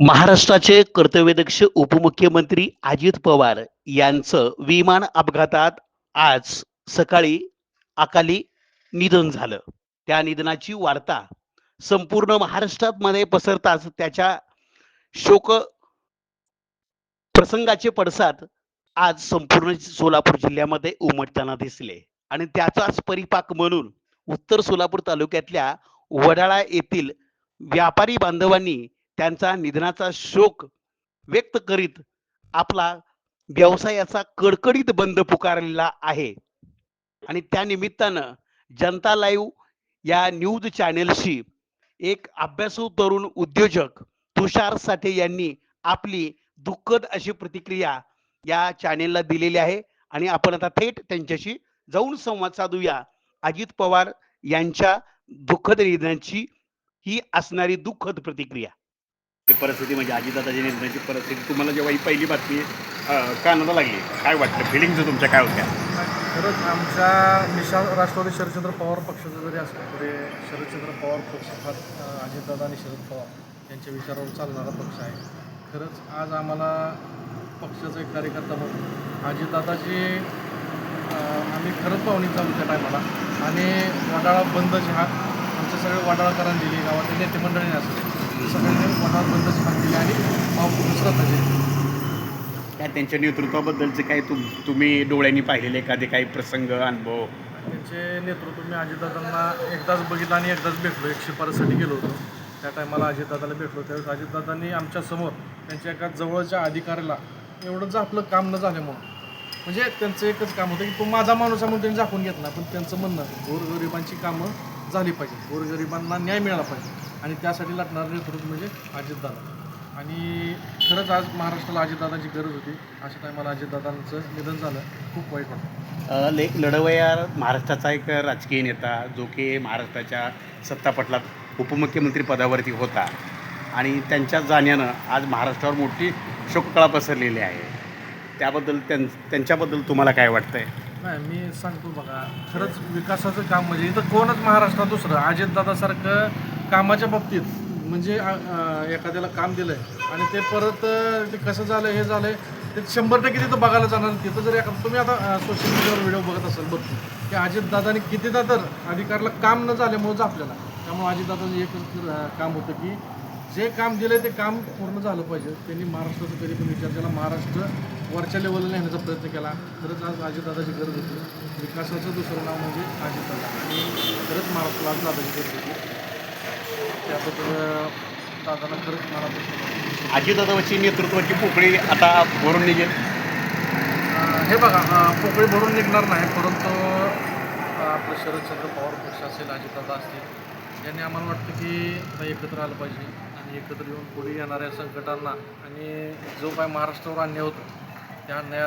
महाराष्ट्राचे कर्तव्यदक्ष उपमुख्यमंत्री अजित पवार यांचं विमान अपघातात आज सकाळी अकाली निधन झालं. त्या निधनाची वार्ता संपूर्ण महाराष्ट्रामध्ये पसरताच त्याच्या शोक प्रसंगाचे पडसाद आज संपूर्ण सोलापूर जिल्ह्यामध्ये उमटताना दिसले आणि त्याचाच परिपाक म्हणून उत्तर सोलापूर तालुक्यातल्या वडाळा येथील व्यापारी बांधवांनी त्यांचा निधनाचा शोक व्यक्त करीत आपला व्यवसायाचा कडकडीत बंद पुकारलेला आहे आणि त्या निमित्तानं जनता लाईव्ह या न्यूज चॅनेलशी एक अभ्यासू तरुण उद्योजक तुषार साठे यांनी आपली दुःखद अशी प्रतिक्रिया या चॅनेलला दिलेली आहे आणि आपण आता थेट त्यांच्याशी जाऊन संवाद साधूया. अजित पवार यांच्या दुःखद निधनाची ही असणारी दुःखद प्रतिक्रिया. परिस्थिती म्हणजे अजितदादाजी निधनाची परिस्थिती तुम्हाला जेव्हा ही पहिली बातमी कानाला लागली, काय वाटलं? फिलिंग्स तुमच्या काय होत्या? खरंच आमच्या राष्ट्रवादी शरदचंद्र पवार पक्षाचा जरी असला तरी शरदचंद्र पवार पक्ष हा अजितदादा आणि शरद पवार यांच्या विचारावर चालणारा पक्ष आहे. खरंच आज आम्हाला पक्षाचा एक कार्यकर्ता म्हणून अजितदादाची आम्ही खरंच पाहुणी चालू त्या टायमाला आणि वडाळा बंदची हाक आमच्या सगळे वडाळाकरांनी दिली, गावातील नेते मंडळीने असले सगळ्यांनी वडाळा बंदची हाक दिली आणि श्रद्धांजली. काय त्यांच्या नेतृत्वाबद्दलचे काय तुम्ही डोळ्यांनी पाहिलेले एखादे काही प्रसंग अनुभव? त्यांचे नेतृत्व मी अजितदादांना एकदाच बघितलं आणि एकदाच भेटलो. एक शिफारसीसाठी गेलो होतो. त्या टायमाला अजितदादाला भेटलो. त्यावेळेस अजितदादांनी आमच्यासमोर त्यांच्या एका जवळच्या अधिकाऱ्याला एवढंच आपलं काम न झाल्यामुळं म्हणजे त्यांचं एकच काम होतं की तो माझा माणूस आहे म्हणून त्यांनी झाकून घेतला. पण त्यांचं म्हणणं गोरगरिबांची कामं झाली पाहिजे, गोरगरिबांना न्याय मिळाला पाहिजे आणि त्यासाठी लढणारं नेतृत्व म्हणजे अजितदादा. आणि खरंच आज महाराष्ट्राला अजितदादांची गरज होती. अशा टायमाला अजितदादांचं निधन झालं, खूप वाईट वाटतं. लेख लढवय्या महाराष्ट्राचा एक राजकीय नेता जो की महाराष्ट्राच्या सत्तापटलात उपमुख्यमंत्री पदावरती होता आणि त्यांच्या जाण्यानं आज महाराष्ट्रावर मोठी शोककळा पसरलेली आहे. त्याबद्दल त्यांच्याबद्दल तुम्हाला काय वाटतंय? नाही, मी सांगतो बघा, खरंच विकासाचं काम म्हणजे इथं कोणच महाराष्ट्रात दुसरं अजितदादासारखं कामाच्या बाबतीत म्हणजे एखाद्याला काम दिलं आहे आणि ते परत ते कसं झालं हे झालं आहे ते 100% तिथं बघायला जाणार. तिथं जर एखादं तुम्ही आता सोशल मीडियावर व्हिडिओ बघत असाल भरपूर की अजितदादांनी कितीदा तर अधिकारला काम न झाल्यामुळंच आपल्याला त्यामुळे अजितदादाचं एकच काम होतं की जे काम दिलं आहे ते काम पूर्ण झालं पाहिजे. त्यांनी महाराष्ट्राचा कधी पण विचार केला, महाराष्ट्र वरच्या लेवलला नेण्याचा प्रयत्न केला. खरंच आज अजितदादाची गरज होती. विकासाचं दुसरं नाव म्हणजे अजितदादा आणि खरंच महाराष्ट्राला आज दादाची गरज होती. त्याबद्दल दादाला खरंच मनापासून अजितदादाची नेतृत्वाची पोकळी आता भरून निघेल. हे बघा, पोकळी भरून निघणार नाही, परंतु आपलं शरदचंद्र पवार पक्ष असेल, अजितदादा असतील, यांनी आम्हाला वाटतं की आता एकत्र आलं पाहिजे आणि एकत्र येऊन पुढे येणाऱ्या संकटांना आणि जो काय महाराष्ट्रावर अन्याय होतो त्या अन्याय